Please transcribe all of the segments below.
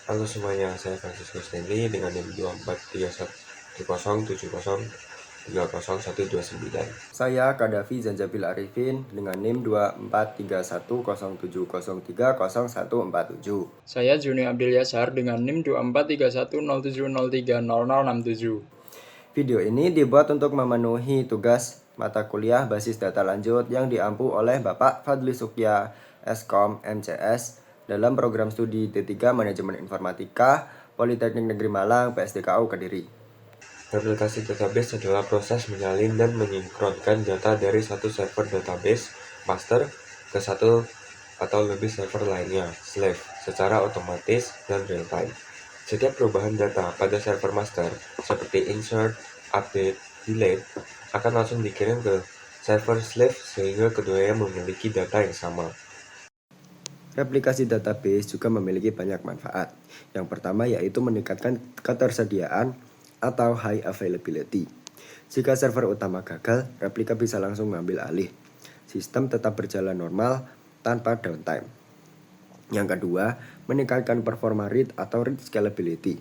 Halo semuanya, saya Francisco Stanley dengan NIM 243170303029. Saya Kadafi Zanjabil Arifin dengan NIM 24310700300147. Saya Juni Abdul Yasar dengan NIM 243107030067. Video ini dibuat untuk memenuhi tugas mata kuliah basis data lanjut yang diampu oleh Bapak Fadli Sukya, Eskom, MCS, dalam program studi D3 Manajemen Informatika, Politeknik Negeri Malang, PSDKU Kediri. Replikasi database adalah proses menyalin dan menyinkronkan data dari satu server database master ke satu atau lebih server lainnya, slave, secara otomatis dan real-time. Setiap perubahan data pada server master, seperti insert, update, delete, akan langsung dikirim ke server slave sehingga keduanya memiliki data yang sama. Replikasi database juga memiliki banyak manfaat. Yang pertama yaitu meningkatkan ketersediaan atau high availability. Jika server utama gagal, replika bisa langsung mengambil alih. Sistem tetap berjalan normal tanpa downtime. Yang kedua, meningkatkan performa read atau read scalability.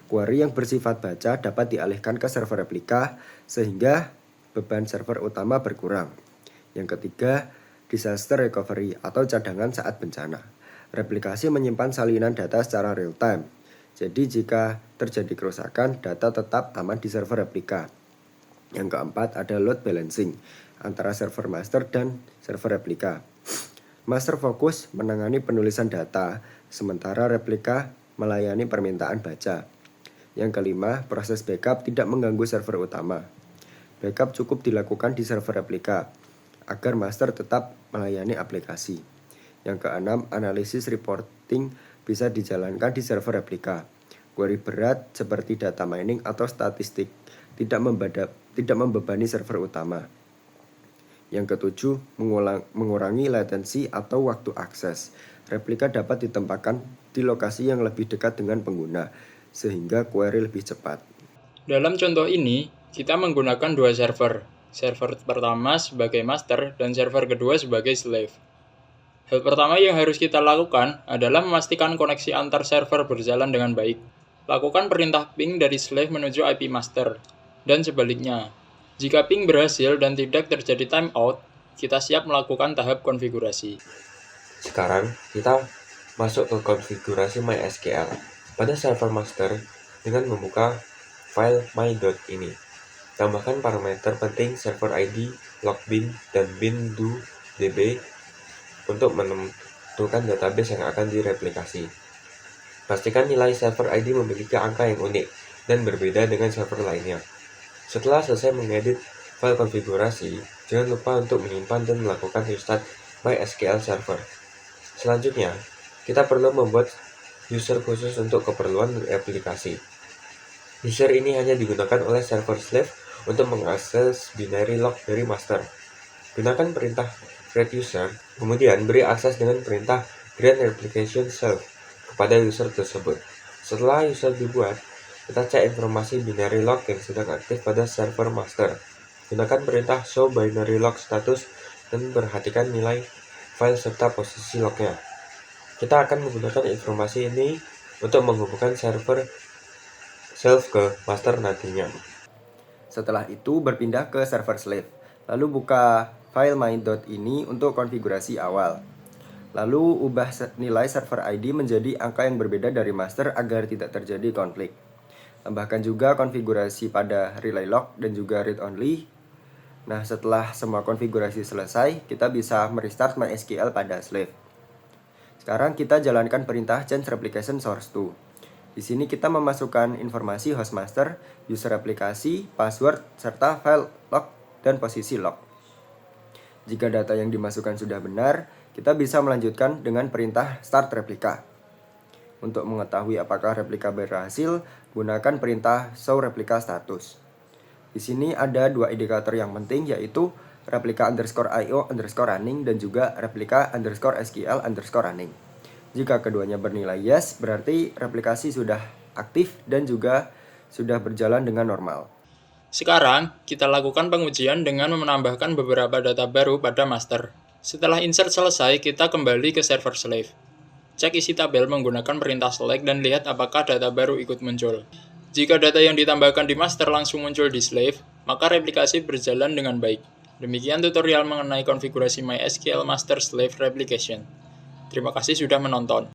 Query yang bersifat baca dapat dialihkan ke server replika sehingga beban server utama berkurang. Yang ketiga, disaster recovery atau cadangan saat bencana. Replikasi menyimpan salinan data secara real time. Jadi jika terjadi kerusakan, data tetap aman di server replika. Yang keempat ada load balancing antara server master dan server replika. Master fokus menangani penulisan data, sementara replika melayani permintaan baca. Yang kelima, proses backup tidak mengganggu server utama. Backup cukup dilakukan di server replika agar master tetap melayani aplikasi. Yang keenam, analisis reporting bisa dijalankan di server replika. Query berat seperti data mining atau statistik tidak membebani server utama. Yang ketujuh, mengurangi latensi atau waktu akses. Replika dapat ditempatkan di lokasi yang lebih dekat dengan pengguna, sehingga query lebih cepat. Dalam contoh ini, kita menggunakan dua server. Server pertama sebagai master dan server kedua sebagai slave. Hal pertama yang harus kita lakukan adalah memastikan koneksi antar server berjalan dengan baik. Lakukan perintah ping dari slave menuju IP master, dan sebaliknya. Jika ping berhasil dan tidak terjadi timeout, kita siap melakukan tahap konfigurasi. Sekarang, kita masuk ke konfigurasi MySQL pada server master dengan membuka file my.ini. Tambahkan parameter penting server ID, logbin, dan bin.do.db untuk menentukan database yang akan direplikasi. Pastikan nilai server ID memiliki angka yang unik dan berbeda dengan server lainnya. Setelah selesai mengedit file konfigurasi, jangan lupa untuk menyimpan dan melakukan restart MySQL server. Selanjutnya, kita perlu membuat user khusus untuk keperluan aplikasi. User ini hanya digunakan oleh server slave untuk mengakses binary log dari master. Gunakan perintah create user, kemudian beri akses dengan perintah grant replication self kepada user tersebut. Setelah user dibuat, kita cek informasi binary log yang sedang aktif pada server master. Gunakan perintah show binary log status dan perhatikan nilai file serta posisi lognya. Kita akan menggunakan informasi ini untuk menghubungkan server self ke master nantinya. Setelah itu berpindah ke server slave. Lalu buka file my.ini untuk konfigurasi awal. Lalu ubah nilai server ID menjadi angka yang berbeda dari master agar tidak terjadi konflik. Tambahkan juga konfigurasi pada relay log dan juga read only. Nah, setelah semua konfigurasi selesai, kita bisa merestart MySQL pada slave. Sekarang kita jalankan perintah change replication source to. Di sini kita memasukkan informasi host master, user aplikasi, password, serta file log dan posisi log. Jika data yang dimasukkan sudah benar, kita bisa melanjutkan dengan perintah start replika. Untuk mengetahui apakah replika berhasil, gunakan perintah show replika status. Di sini ada dua indikator yang penting, yaitu replika _io _running dan juga replika _sql _running. Jika keduanya bernilai yes, berarti replikasi sudah aktif dan juga sudah berjalan dengan normal. Sekarang, kita lakukan pengujian dengan menambahkan beberapa data baru pada master. Setelah insert selesai, kita kembali ke server slave. Cek isi tabel menggunakan perintah select dan lihat apakah data baru ikut muncul. Jika data yang ditambahkan di master langsung muncul di slave, maka replikasi berjalan dengan baik. Demikian tutorial mengenai konfigurasi MySQL Master Slave Replication. Terima kasih sudah menonton.